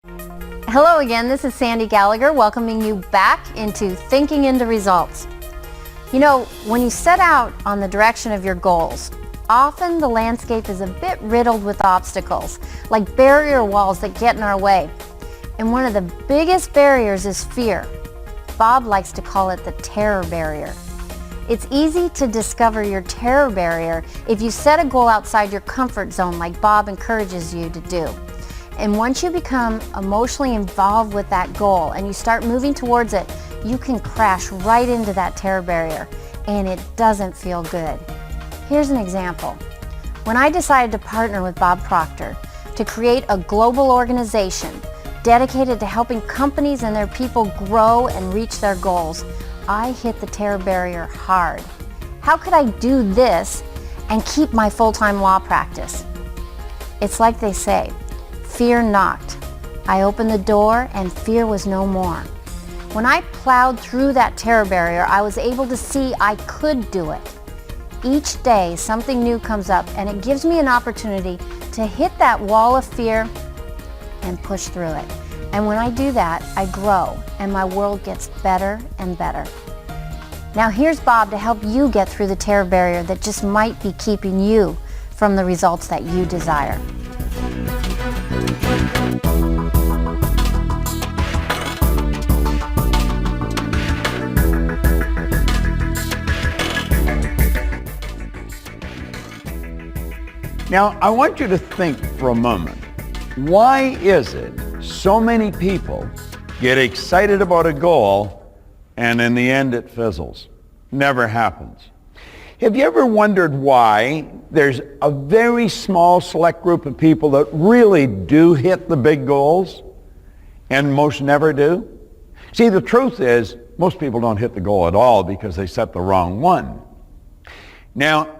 Hello again, this is Sandy Gallagher welcoming you back into Thinking into Results. You know, when you set out on the direction of your goals, often the landscape is a bit riddled with obstacles, like barrier walls that get in our way. And one of the biggest barriers is fear. Bob likes to call it the terror barrier. It's easy to discover your terror barrier if you set a goal outside your comfort zone like Bob encourages you to do. And once you become emotionally involved with that goal and you start moving towards it, you can crash right into that terror barrier, and it doesn't feel good. Here's an example. When I decided to partner with Bob Proctor to create a global organization dedicated to helping companies and their people grow and reach their goals, I hit the terror barrier hard. How could I do this and keep my full-time law practice? It's like they say, fear knocked. I opened the door and fear was no more. When I plowed through that terror barrier, I was able to see I could do it. Each day, something new comes up and it gives me an opportunity to hit that wall of fear and push through it. And when I do that, I grow and my world gets better and better. Now here's Bob to help you get through the terror barrier that just might be keeping you from the results that you desire. Now, I want you to think for a moment. Why is it so many people get excited about a goal and in the end it fizzles? Never happens. Have you ever wondered why there's a very small select group of people that really do hit the big goals and most never do? See, the truth is most people don't hit the goal at all because they set the wrong one. Now,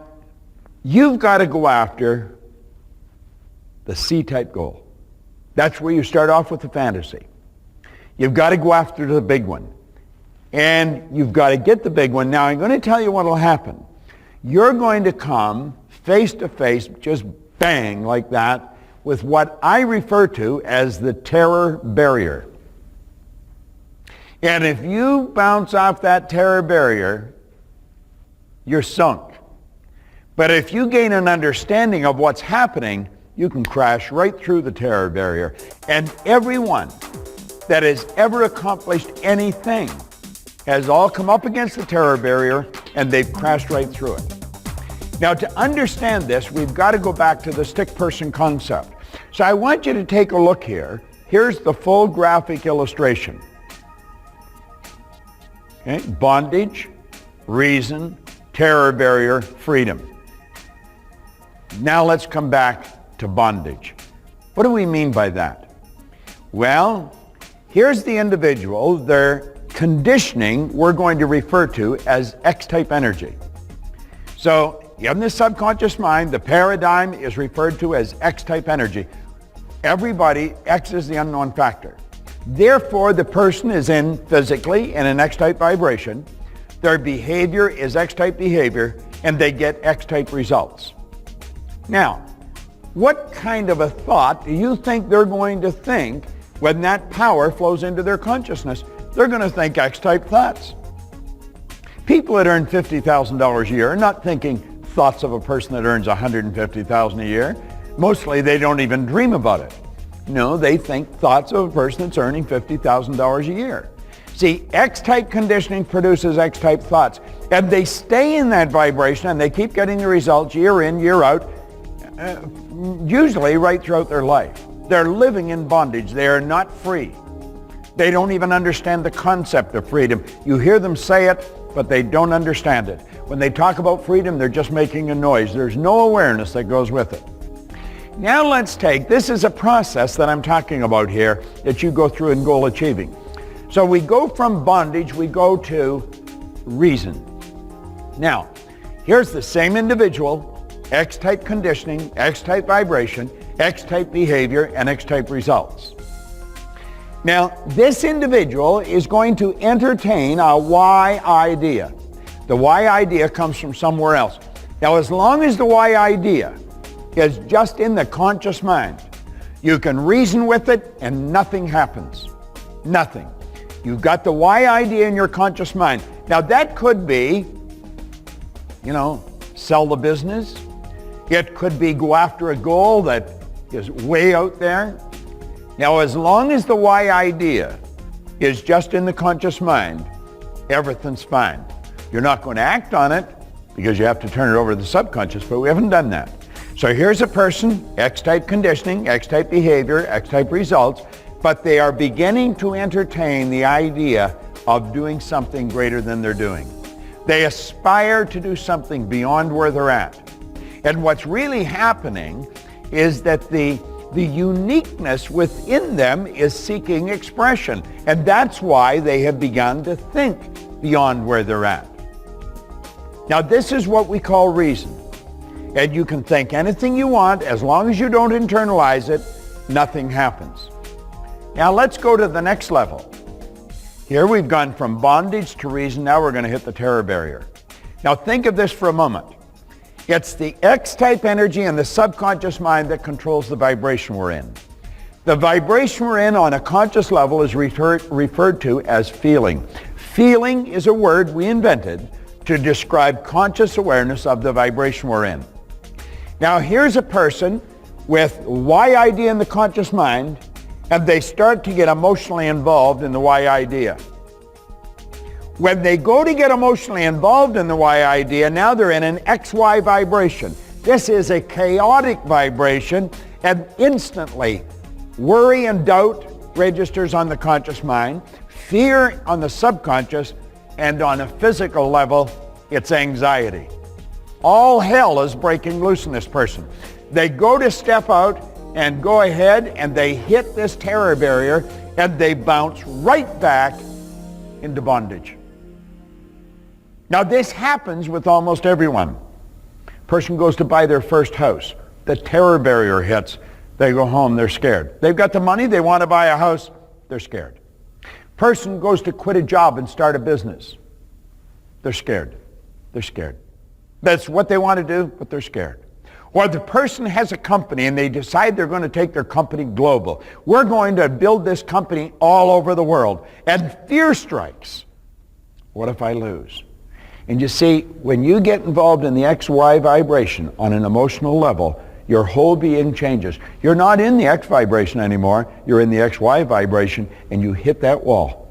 you've got to go after the C-type goal. That's where you start off with the fantasy. You've got to go after the big one. And you've got to get the big one. Now, I'm going to tell you what will happen. You're going to come face to face, just bang like that, with what I refer to as the terror barrier. And if you bounce off that terror barrier, you're sunk. But if you gain an understanding of what's happening, you can crash right through the terror barrier. And everyone that has ever accomplished anything has all come up against the terror barrier and they've crashed right through it. Now, to understand this, we've got to go back to the stick person concept. So I want you to take a look here. Here's the full graphic illustration. Okay? Bondage, reason, terror barrier, freedom. Now let's come back to bondage. What do we mean by that? Well, here's the individual. Their conditioning we're going to refer to as X-type energy. So in the subconscious mind, the paradigm is referred to as X-type energy. Everybody, X is the unknown factor. Therefore, the person is physically in an X-type vibration. Their behavior is X-type behavior, and they get X-type results. Now, what kind of a thought do you think they're going to think when that power flows into their consciousness? They're going to think X-type thoughts. People that earn $50,000 a year are not thinking thoughts of a person that earns $150,000 a year. Mostly they don't even dream about it. No, they think thoughts of a person that's earning $50,000 a year. See, X-type conditioning produces X-type thoughts, and they stay in that vibration and they keep getting the results year in, year out, usually right throughout their life. They're living in bondage. They are not free. They don't even understand the concept of freedom. You hear them say it, but they don't understand it. When they talk about freedom, they're just making a noise. There's no awareness that goes with it. Now let's this is a process that I'm talking about here that you go through in goal achieving. So we go from bondage, we go to reason. Now, here's the same individual, X-type conditioning, X-type vibration, X-type behavior, and X-type results. Now, this individual is going to entertain a Y idea. The Y idea comes from somewhere else. Now, as long as the Y idea is just in the conscious mind, You can reason with it and nothing happens. Nothing. You've got the why idea in your conscious mind. Now that could be, sell the business. It could be go after a goal that is way out there. Now as long as the why idea is just in the conscious mind, everything's fine. You're not going to act on it because you have to turn it over to the subconscious, but we haven't done that. So here's a person, X-type conditioning, X-type behavior, X-type results, but they are beginning to entertain the idea of doing something greater than they're doing. They aspire to do something beyond where they're at. And what's really happening is that the uniqueness within them is seeking expression. And that's why they have begun to think beyond where they're at. Now this is what we call reason. And you can think anything you want, as long as you don't internalize it, nothing happens. Now let's go to the next level. Here we've gone from bondage to reason, now we're going to hit the terror barrier. Now think of this for a moment. It's the X-type energy in the subconscious mind that controls the vibration we're in. The vibration we're in on a conscious level is referred to as feeling. Feeling is a word we invented to describe conscious awareness of the vibration we're in. Now here's a person with why idea in the conscious mind, and they start to get emotionally involved in the why idea. When they go to get emotionally involved in the why idea, now they're in an XY vibration. This is a chaotic vibration, and instantly worry and doubt registers on the conscious mind, fear on the subconscious, and on a physical level, it's anxiety. All hell is breaking loose in this person. They go to step out and go ahead and they hit this terror barrier and they bounce right back into bondage. Now this happens with almost everyone. Person goes to buy their first house. The terror barrier hits. They go home, they're scared. They've got the money, they want to buy a house, they're scared. Person goes to quit a job and start a business. They're scared. They're scared. That's what they want to do, but they're scared. Or the person has a company and they decide they're going to take their company global. We're going to build this company all over the world. And fear strikes. What if I lose? And you see, when you get involved in the XY vibration on an emotional level, your whole being changes. You're not in the X vibration anymore. You're in the XY vibration and you hit that wall.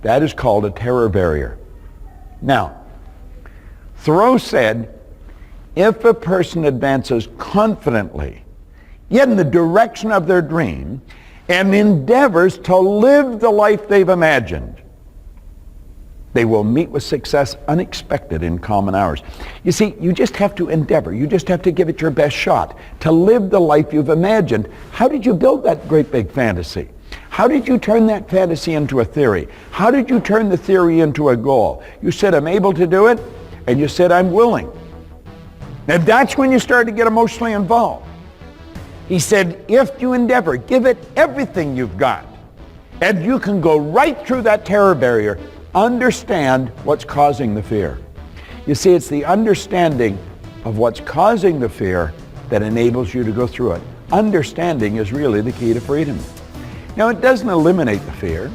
That is called a terror barrier. Now, Thoreau said, if a person advances confidently in the direction of their dream and endeavors to live the life they've imagined, they will meet with success unexpected in common hours. You see, you just have to endeavor. You just have to give it your best shot to live the life you've imagined. How did you build that great big fantasy? How did you turn that fantasy into a theory? How did you turn the theory into a goal? You said, I'm able to do it, and you said, I'm willing. And that's when you start to get emotionally involved. He said, if you endeavor, give it everything you've got, and you can go right through that terror barrier. Understand what's causing the fear. You see, it's the understanding of what's causing the fear that enables you to go through it. Understanding is really the key to freedom. Now, it doesn't eliminate the fear.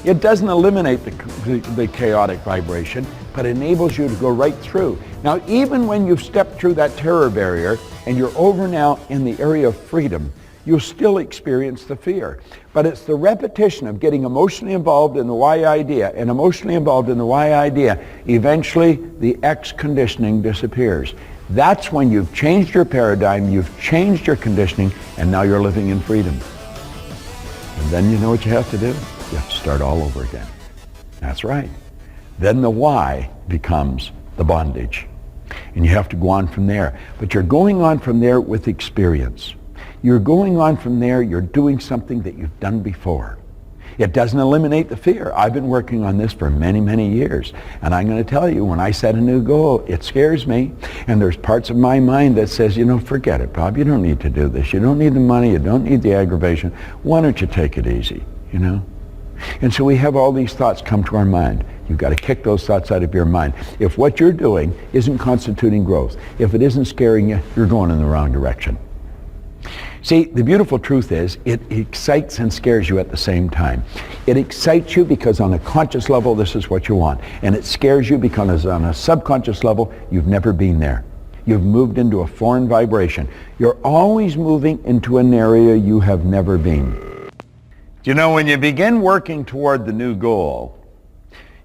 It doesn't eliminate the chaotic vibration, but enables you to go right through. Now, even when you've stepped through that terror barrier and you're over now in the area of freedom, you'll still experience the fear. But it's the repetition of getting emotionally involved in the why idea and emotionally involved in the why idea. Eventually, the X conditioning disappears. That's when you've changed your paradigm, you've changed your conditioning, and now you're living in freedom. And then you know what you have to do? You have to start all over again. That's right. Then the why becomes the bondage. And you have to go on from there. But you're going on from there with experience. You're going on from there, you're doing something that you've done before. It doesn't eliminate the fear. I've been working on this for many, many years. And I'm going to tell you, when I set a new goal, it scares me. And there's parts of my mind that says, forget it, Bob. You don't need to do this. You don't need the money. You don't need the aggravation. Why don't you take it easy, And so we have all these thoughts come to our mind. You've got to kick those thoughts out of your mind. If what you're doing isn't constituting growth, if it isn't scaring you, you're going in the wrong direction. See, the beautiful truth is it excites and scares you at the same time. It excites you because on a conscious level, this is what you want. And it scares you because on a subconscious level, you've never been there. You've moved into a foreign vibration. You're always moving into an area you have never been. You know, when you begin working toward the new goal,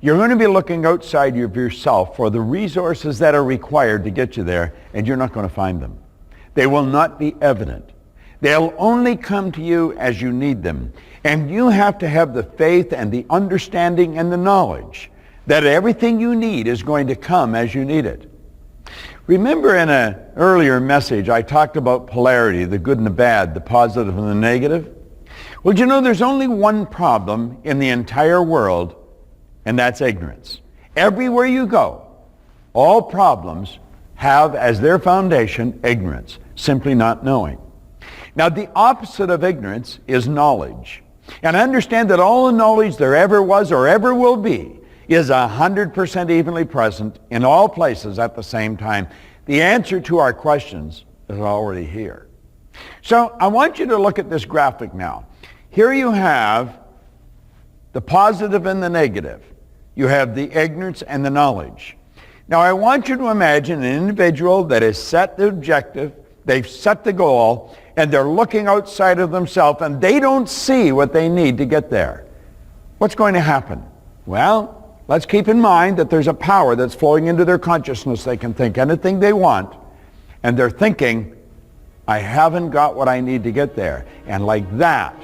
you're going to be looking outside of yourself for the resources that are required to get you there, and you're not going to find them. They will not be evident. They'll only come to you as you need them. And you have to have the faith and the understanding and the knowledge that everything you need is going to come as you need it. Remember in an earlier message, I talked about polarity, the good and the bad, the positive and the negative? Well, you know, there's only one problem in the entire world, and that's ignorance. Everywhere you go, all problems have as their foundation ignorance, simply not knowing. Now, the opposite of ignorance is knowledge. And understand that all the knowledge there ever was or ever will be is 100% evenly present in all places at the same time. The answer to our questions is already here. So I want you to look at this graphic now. Here you have the positive and the negative. You have the ignorance and the knowledge. Now I want you to imagine an individual that has set the objective, they've set the goal, and they're looking outside of themselves, and they don't see what they need to get there. What's going to happen? Well, let's keep in mind that there's a power that's flowing into their consciousness. They can think anything they want, and they're thinking, I haven't got what I need to get there. And like that,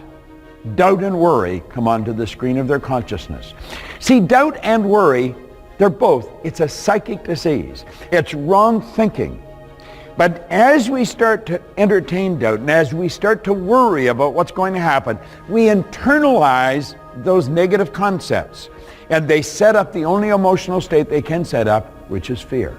doubt and worry come onto the screen of their consciousness. See, doubt and worry, they're both, it's a psychic disease. It's wrong thinking. But as we start to entertain doubt and as we start to worry about what's going to happen, we internalize those negative concepts. And they set up the only emotional state they can set up, which is fear.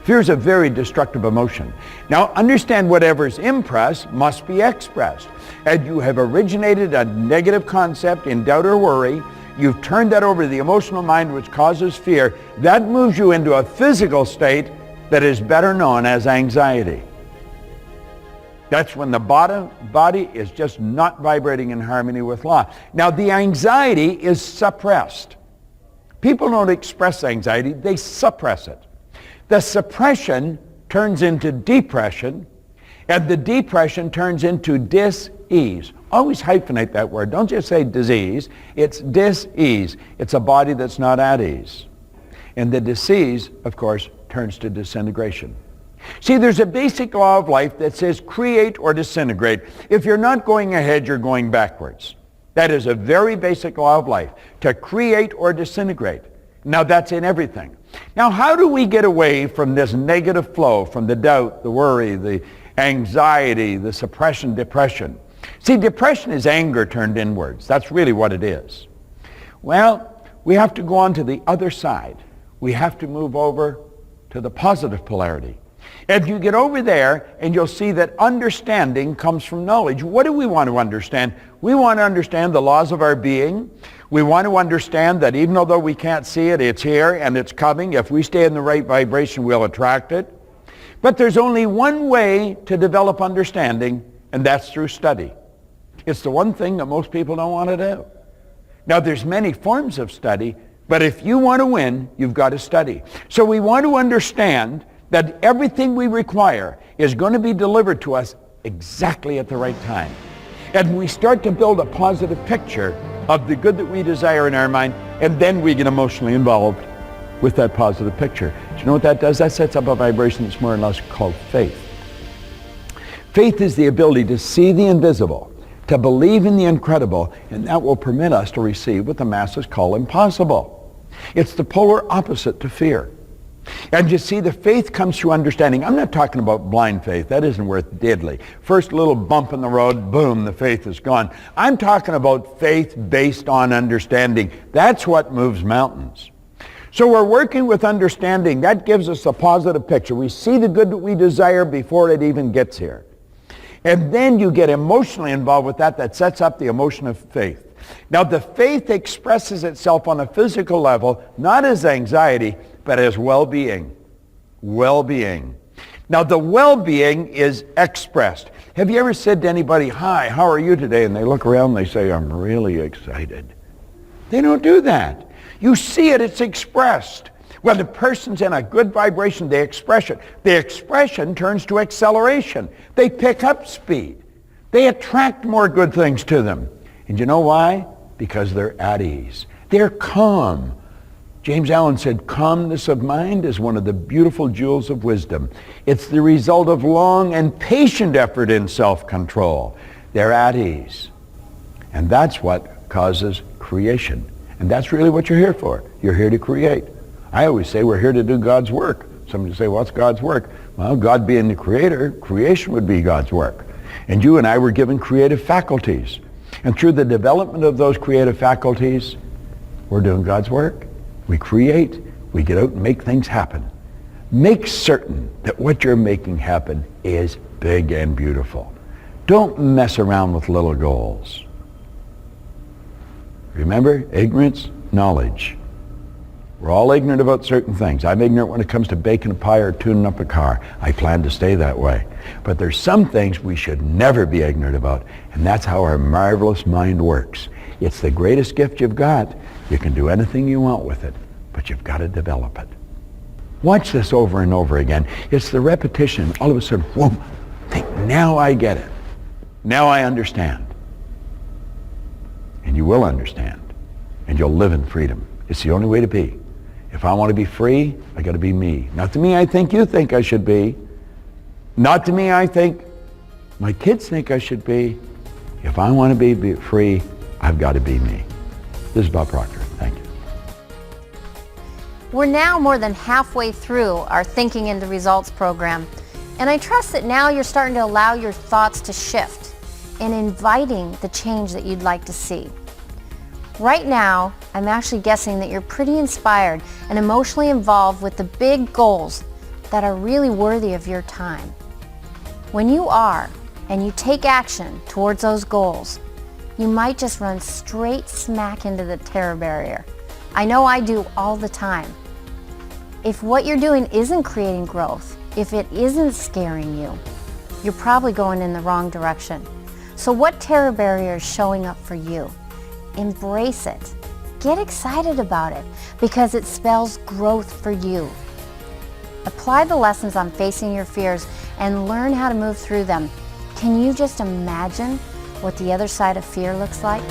Fear is a very destructive emotion. Now understand, whatever's impressed must be expressed. And you have originated a negative concept in doubt or worry. You've turned that over to the emotional mind, which causes fear. That moves you into a physical state that is better known as anxiety. That's when the body is just not vibrating in harmony with law. Now the anxiety is suppressed. People don't express anxiety, they suppress it. The suppression turns into depression, and the depression turns into dis-ease. Always hyphenate that word. Don't just say disease. It's dis-ease. It's a body that's not at ease. And the disease, of course, turns to disintegration. See, there's a basic law of life that says create or disintegrate. If you're not going ahead, you're going backwards. That is a very basic law of life, to create or disintegrate. Now that's in everything. Now how do we get away from this negative flow, from the doubt, the worry, the anxiety, the suppression, depression? See, depression is anger turned inwards. That's really what it is. Well, we have to go on to the other side. We have to move over to the positive polarity. If you get over there, and you'll see that understanding comes from knowledge. What do we want to understand? We want to understand the laws of our being. We want to understand that even though we can't see it, it's here and it's coming. If we stay in the right vibration, we'll attract it. But there's only one way to develop understanding, and that's through study. It's the one thing that most people don't want to do. Now, there's many forms of study, but if you want to win, you've got to study. So we want to understand that everything we require is going to be delivered to us exactly at the right time. And we start to build a positive picture of the good that we desire in our mind, and then we get emotionally involved with that positive picture. Do you know what that does? That sets up a vibration that's more or less called faith. Faith is the ability to see the invisible, to believe in the incredible, and that will permit us to receive what the masses call impossible. It's the polar opposite to fear. And you see, the faith comes through understanding. I'm not talking about blind faith. That isn't worth diddly. First little bump in the road, boom, the faith is gone. I'm talking about faith based on understanding. That's what moves mountains. So we're working with understanding. That gives us a positive picture. We see the good that we desire before it even gets here. And then you get emotionally involved with that. That sets up the emotion of faith. Now the faith expresses itself on a physical level, not as anxiety, but as well-being. Well-being. Now the well-being is expressed. Have you ever said to anybody, "Hi, how are you today?" And they look around and they say, "I'm really excited." They don't do that. You see it, it's expressed. When the person's in a good vibration, they express it. The expression turns to acceleration. They pick up speed. They attract more good things to them. And you know why? Because they're at ease. They're calm. James Allen said, calmness of mind is one of the beautiful jewels of wisdom. It's the result of long and patient effort in self-control. They're at ease. And that's what causes creation. And that's really what you're here for. You're here to create. I always say we're here to do God's work. Somebody say, what's God's work? Well, God being the creator, creation would be God's work. And you and I were given creative faculties. And through the development of those creative faculties, we're doing God's work. We create. We get out and make things happen. Make certain that what you're making happen is big and beautiful. Don't mess around with little goals. Remember, ignorance, knowledge. We're all ignorant about certain things. I'm ignorant when it comes to baking a pie or tuning up a car. I plan to stay that way. But there's some things we should never be ignorant about, and that's how our marvelous mind works. It's the greatest gift you've got. You can do anything you want with it, but you've got to develop it. Watch this over and over again. It's the repetition. All of a sudden, whoa, think, now I get it. Now I understand. And you will understand. And you'll live in freedom. It's the only way to be. If I want to be free, I got to be me. Not to me I think you think I should be. Not to me I think my kids think I should be. If I want to be free, I've got to be me. This is Bob Proctor. Thank you. We're now more than halfway through our Thinking into Results program, and I trust that now you're starting to allow your thoughts to shift and inviting the change that you'd like to see. Right now, I'm actually guessing that you're pretty inspired and emotionally involved with the big goals that are really worthy of your time. When you are, and you take action towards those goals, you might just run straight smack into the terror barrier. I know I do all the time. If what you're doing isn't creating growth, if it isn't scaring you, you're probably going in the wrong direction. So what terror barrier is showing up for you? Embrace it. Get excited about it because it spells growth for you. Apply the lessons on facing your fears and learn how to move through them. Can you just imagine what the other side of fear looks like?